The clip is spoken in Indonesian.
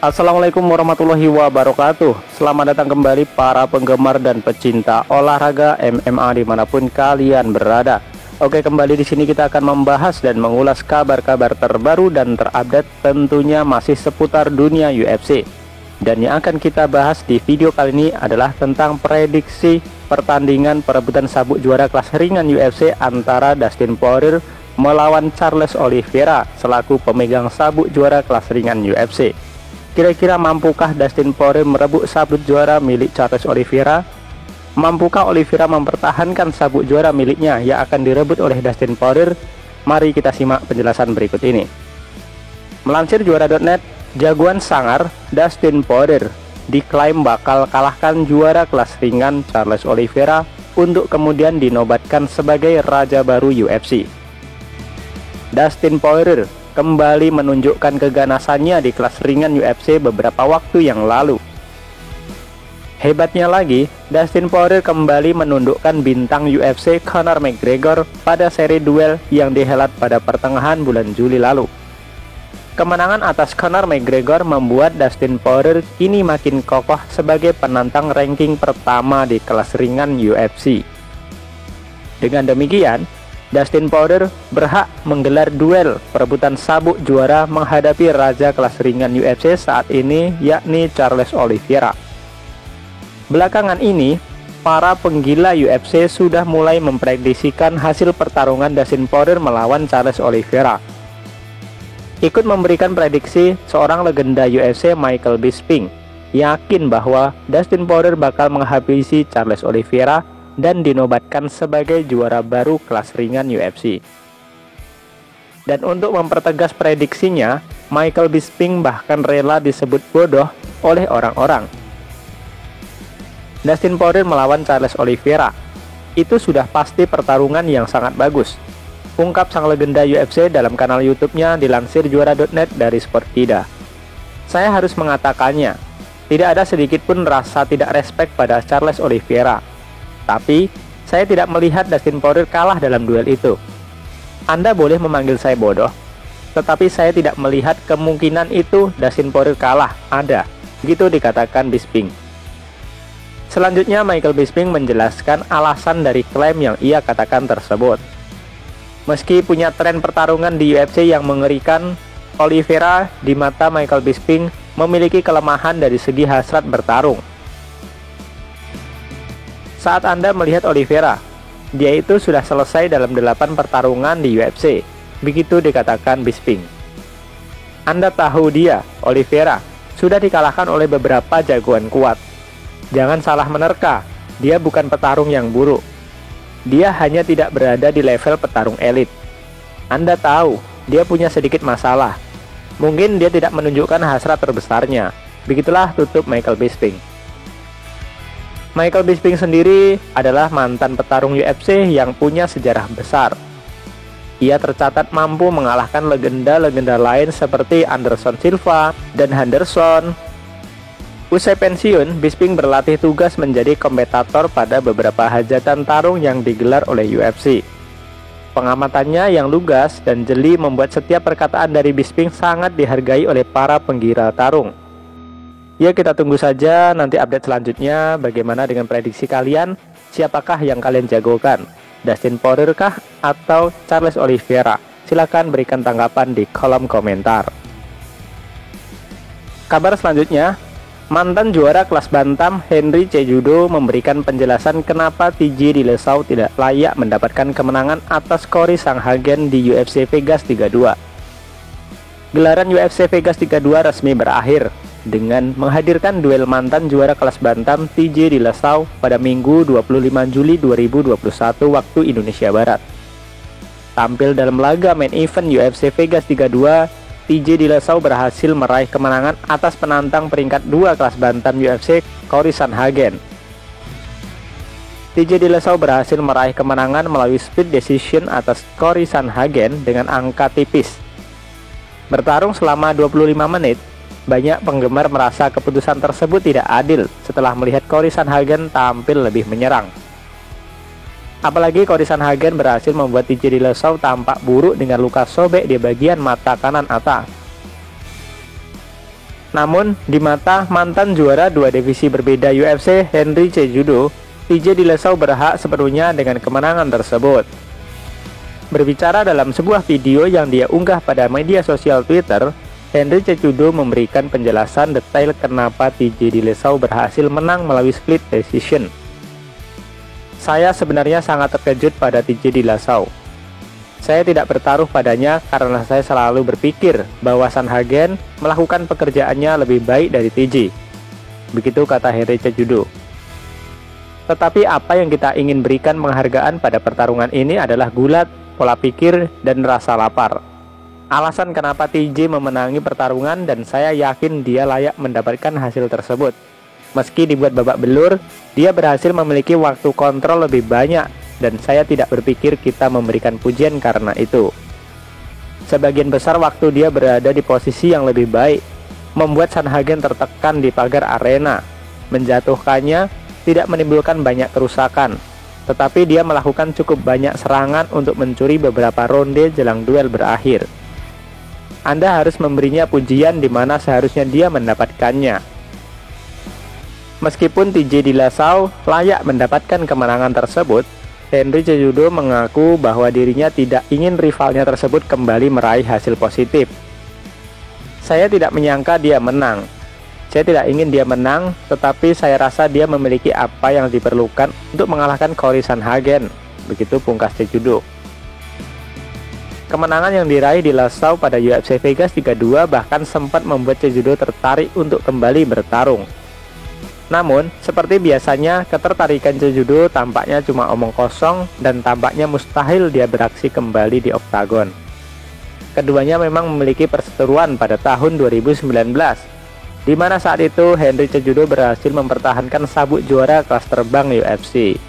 Assalamualaikum warahmatullahi wabarakatuh. Selamat datang kembali para penggemar dan pecinta olahraga MMA dimanapun kalian berada. Oke, kembali di sini kita akan membahas dan mengulas kabar-kabar terbaru dan terupdate, tentunya masih seputar dunia UFC. Dan yang akan kita bahas di video kali ini adalah tentang prediksi pertandingan perebutan sabuk juara kelas ringan UFC antara Dustin Poirier melawan Charles Oliveira selaku pemegang sabuk juara kelas ringan UFC. Kira-kira mampukah Dustin Poirier merebut sabuk juara milik Charles Oliveira? Mampukah Oliveira mempertahankan sabuk juara miliknya yang akan direbut oleh Dustin Poirier? Mari kita simak penjelasan berikut ini. Melansir juara.net, jagoan sangar Dustin Poirier diklaim bakal kalahkan juara kelas ringan Charles Oliveira untuk kemudian dinobatkan sebagai raja baru UFC. Dustin Poirier kembali menunjukkan keganasannya di kelas ringan UFC beberapa waktu yang lalu. Hebatnya lagi, Dustin Poirier kembali menundukkan bintang UFC Conor McGregor pada seri duel yang dihelat pada pertengahan bulan Juli lalu. Kemenangan atas Conor McGregor membuat Dustin Poirier kini makin kokoh sebagai penantang ranking pertama di kelas ringan UFC. Dengan demikian, Dustin Poirier berhak menggelar duel perebutan sabuk juara menghadapi raja kelas ringan UFC saat ini, yakni Charles Oliveira. Belakangan ini, para penggila UFC sudah mulai memprediksikan hasil pertarungan Dustin Poirier melawan Charles Oliveira. Ikut memberikan prediksi seorang legenda UFC, Michael Bisping, yakin bahwa Dustin Poirier bakal menghabisi Charles Oliveira dan dinobatkan sebagai juara baru kelas ringan UFC. Dan untuk mempertegas prediksinya, Michael Bisping bahkan rela disebut bodoh oleh orang-orang. Dustin Poirier melawan Charles Oliveira, itu sudah pasti pertarungan yang sangat bagus, ungkap sang legenda UFC dalam kanal YouTube-nya dilansir juara.net dari Sportida. Saya harus mengatakannya, tidak ada sedikit pun rasa tidak respect pada Charles Oliveira. Tapi, saya tidak melihat Dustin Poirier kalah dalam duel itu. Anda boleh memanggil saya bodoh, tetapi saya tidak melihat kemungkinan itu Dustin Poirier kalah, ada. Gitu dikatakan Bisping. Selanjutnya, Michael Bisping menjelaskan alasan dari klaim yang ia katakan tersebut. Meski punya tren pertarungan di UFC yang mengerikan, Oliveira di mata Michael Bisping memiliki kelemahan dari segi hasrat bertarung. Saat Anda melihat Oliveira, dia itu sudah selesai dalam 8 pertarungan di UFC, begitu dikatakan Bisping. Anda tahu dia, Oliveira, sudah dikalahkan oleh beberapa jagoan kuat. Jangan salah menerka, dia bukan petarung yang buruk. Dia hanya tidak berada di level petarung elit. Anda tahu, dia punya sedikit masalah. Mungkin dia tidak menunjukkan hasrat terbesarnya. Begitulah tutup Michael Bisping. Michael Bisping sendiri adalah mantan petarung UFC yang punya sejarah besar. Ia tercatat mampu mengalahkan legenda-legenda lain seperti Anderson Silva dan Henderson. Usai pensiun, Bisping berlatih tugas menjadi komentator pada beberapa hajatan tarung yang digelar oleh UFC. Pengamatannya yang lugas dan jeli membuat setiap perkataan dari Bisping sangat dihargai oleh para penggila tarung. Ya, kita tunggu saja nanti update selanjutnya bagaimana dengan prediksi kalian. Siapakah yang kalian jagokan? Dustin Poirier kah atau Charles Oliveira? Silahkan berikan tanggapan di kolom komentar. Kabar selanjutnya, mantan juara kelas bantam Henry Cejudo memberikan penjelasan kenapa TJ Dillashaw tidak layak mendapatkan kemenangan atas Cory Sandhagen di UFC Vegas 32. Gelaran UFC Vegas 32 resmi berakhir dengan menghadirkan duel mantan juara kelas bantam TJ Dillashaw pada Minggu 25 Juli 2021 waktu Indonesia Barat. Tampil dalam laga main event UFC Vegas 32, TJ Dillashaw berhasil meraih kemenangan atas penantang peringkat 2 kelas bantam UFC, Cory Sandhagen. TJ Dillashaw berhasil meraih kemenangan melalui split decision atas Cory Sandhagen dengan angka tipis. Bertarung selama 25 menit, banyak penggemar merasa keputusan tersebut tidak adil setelah melihat Cory Sandhagen tampil lebih menyerang. Apalagi Cory Sandhagen berhasil membuat TJ Dillashaw tampak buruk dengan luka sobek di bagian mata kanan atas. Namun, di mata mantan juara 2 divisi berbeda UFC, Henry Cejudo, TJ Dillashaw berhak sepenuhnya dengan kemenangan tersebut. Berbicara dalam sebuah video yang dia unggah pada media sosial Twitter, Henry Cejudo memberikan penjelasan detail kenapa TJ Dillashaw berhasil menang melalui split decision. Saya sebenarnya sangat terkejut pada TJ Dillashaw. Saya tidak bertaruh padanya karena saya selalu berpikir bahwa Sandhagen melakukan pekerjaannya lebih baik dari TJ. Begitu kata Henry Cejudo. Tetapi apa yang kita ingin berikan penghargaan pada pertarungan ini adalah gulat, pola pikir, dan rasa lapar. Alasan kenapa TJ memenangi pertarungan dan saya yakin dia layak mendapatkan hasil tersebut. Meski dibuat babak belur, dia berhasil memiliki waktu kontrol lebih banyak dan saya tidak berpikir kita memberikan pujian karena itu. Sebagian besar waktu dia berada di posisi yang lebih baik, membuat Sandhagen tertekan di pagar arena, menjatuhkannya, tidak menimbulkan banyak kerusakan, tetapi dia melakukan cukup banyak serangan untuk mencuri beberapa ronde jelang duel berakhir. Anda harus memberinya pujian di mana seharusnya dia mendapatkannya. Meskipun TJ Dillashaw layak mendapatkan kemenangan tersebut, Henry Cejudo mengaku bahwa dirinya tidak ingin rivalnya tersebut kembali meraih hasil positif. Saya tidak menyangka dia menang. Saya tidak ingin dia menang, tetapi saya rasa dia memiliki apa yang diperlukan untuk mengalahkan Cory Sandhagen. Begitu pungkas Cejudo. Kemenangan yang diraih Dillashaw pada UFC Vegas 32 bahkan sempat membuat Cejudo tertarik untuk kembali bertarung. Namun, seperti biasanya, ketertarikan Cejudo tampaknya cuma omong kosong dan tampaknya mustahil dia beraksi kembali di oktagon. Keduanya memang memiliki perseteruan pada tahun 2019, di mana saat itu Henry Cejudo berhasil mempertahankan sabuk juara kelas terbang UFC.